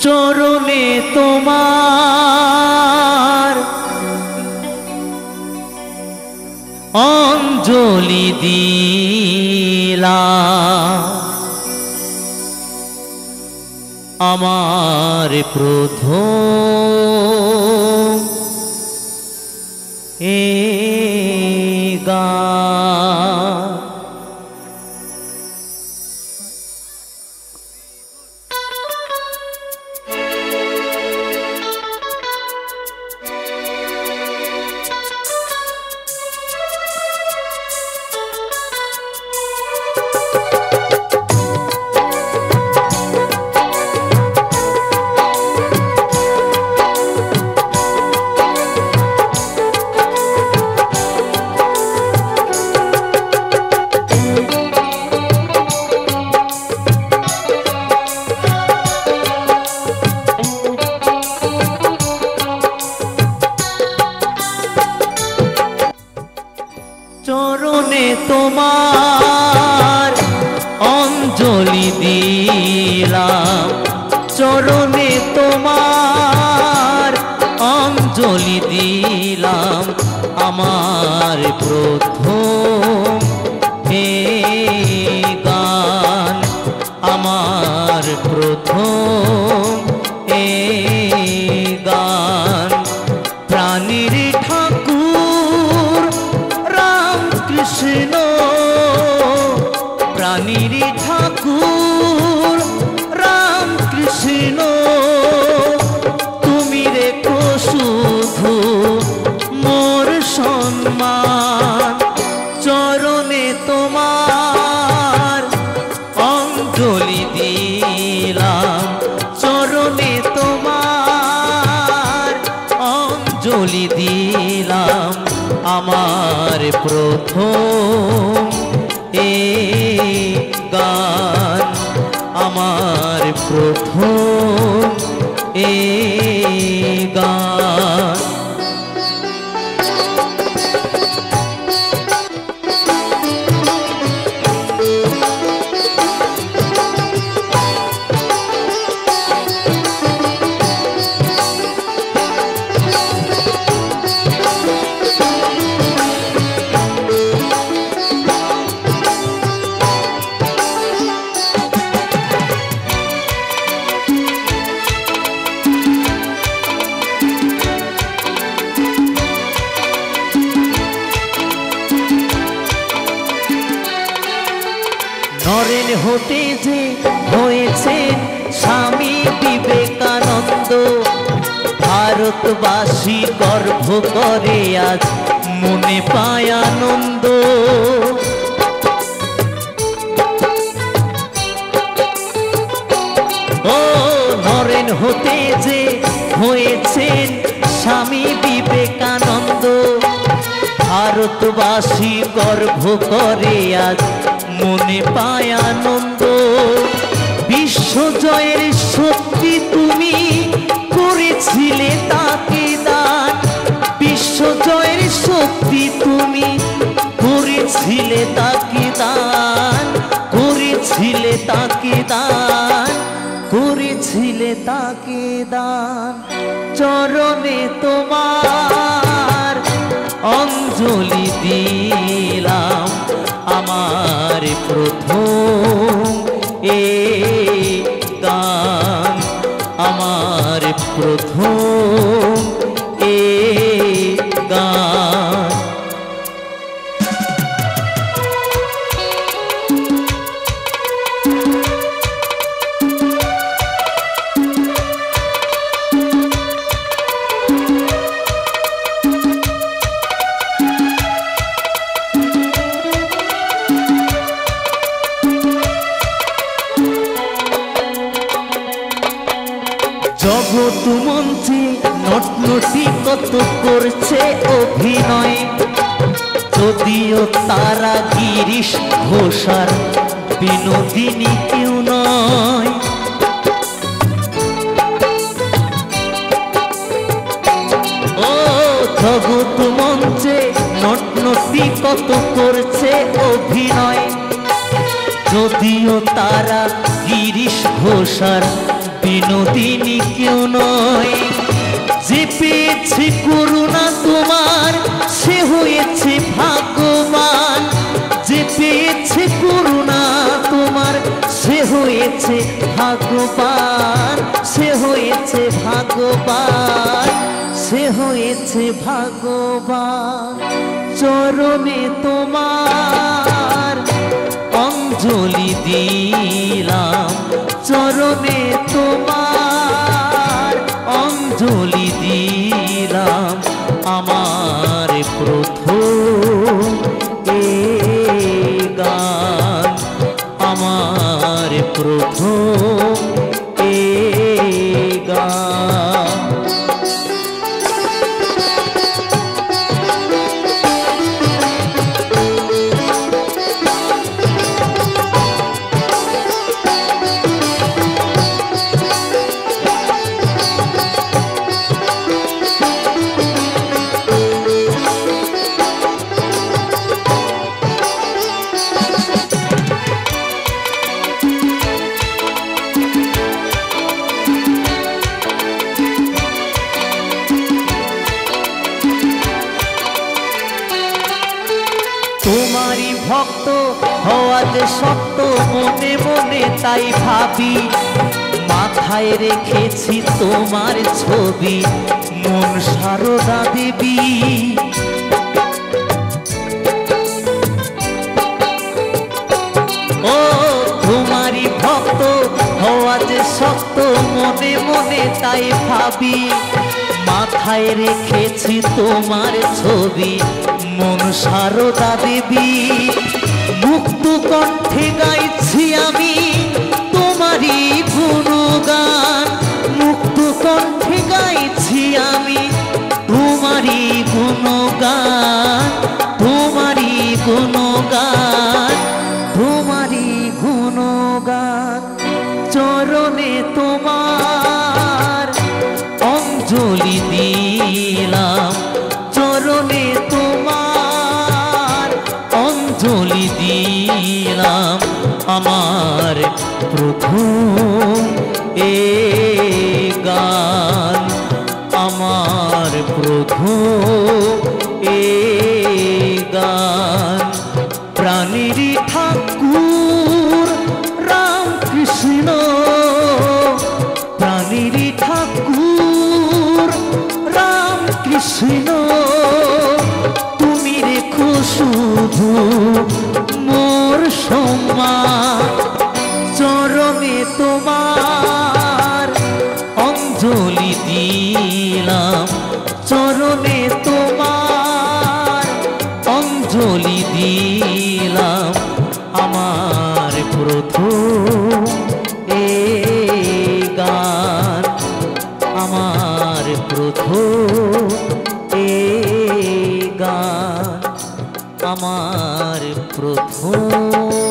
চরণে তোমার অঞ্জলি দিলাম, আমার প্রথম এ গান। চরণে তোমার অঞ্জলি দিলাম, চরণে তোমার অঞ্জলি দিলাম, আমার প্রথম এ গান, আমার প্রথম এ গান। প্রাণীর ঠাকুর কৃষ্ণ, প্রাণীর ঠাকুর রাম কৃষ্ণ, তুমি রেখো শুধু মোর সম্মান। চরণে তোমার অঞ্জলি দিলাম, চরণে তোমার অঞ্জলি দিলাম, আমার প্রথম এ গান, আমার প্রথম এ গান। নরেন হতে যে হয়েছেন স্বামী বিবেকানন্দ, ভারতবাসী গর্ব করে আজ মনে পায় আনন্দ। ও নরেন হতে যে হয়েছেন স্বামী বিবেকানন্দ, ভারতবাসী গর্ব করে আজ মনে পায় আনন্দ। বিশ্বজয়ের শক্তি তুমি করেছিলে তাকে দান, বিশ্বজয়ের শক্তি তুমি করেছিলে তাকে দান, করেছিলে তাকে দান, করেছিলে তাকে দান। চরণে তোমার অঞ্জলি দিলাম, আমার প্রথম এ গান, আমার প্রথম এ গান। জগৎ মঞ্চে নটনটি কত করছে অভিনয়, যদিও তারা গিরিশ ঘোষার বিনোদিনী কেউ নয়। ও জগৎ মঞ্চে নটনটি কত করছে অভিনয়, যদিও তারা গিরিশ ঘোষার বিনোদিনী কেউ নয়, যে পেয়েছে করুণা তোমার সে হয়েছে ভাগ্যবান। যে পেয়েছে করুণা তোমার সে হয়েছে ভাগ্যবান, সে হয়েছে ভাগ্যবান, সে হয়েছে ভাগ্যবান। চরণে তোমার অঞ্জলি দিলাম, চরণে তোমার অঞ্জলি দিলাম। আমার প্রথম এই গান, আমার প্রথম এই গান। তোমারই ভক্ত হওয়া যে সত্য, মনে মনে তাই ভাবি। মাথায় রেখেছি তোমার ছবি, মন সারদা দেবী। ও তোমারই ভক্ত হওয়া যে সত্য, মনে মনে তাই ভাবি। মাথায় রেখেছি তোমার ছবি, মন সারদা দেবী। মুক্ত কণ্ঠে গাইছি আমি তোমারই গুণগান, মুক্ত কণ্ঠে গাইছি আমি তোমারই গুণগান, তোমারই গুণগান, তোমারই গুণগান। চরণে তোমার অঞ্জলি দিলাম, চরণে তোমার অঞ্জলি দিলাম। আমার প্রথম এই গান, আমার প্রথম এই গান। প্রাণের ঠাকুর রামকৃষ্ণ, প্রাণের ঠাকুর রামকৃষ্ণ, তুমি রেখো শুধু মোর সম্মান। চরণে তোমার অঞ্জলি দিলাম, চরণে তোমার অঞ্জলি দিলাম। আমার প্রথম এই গান, আমার প্রথম এই গান, আমার প্রথম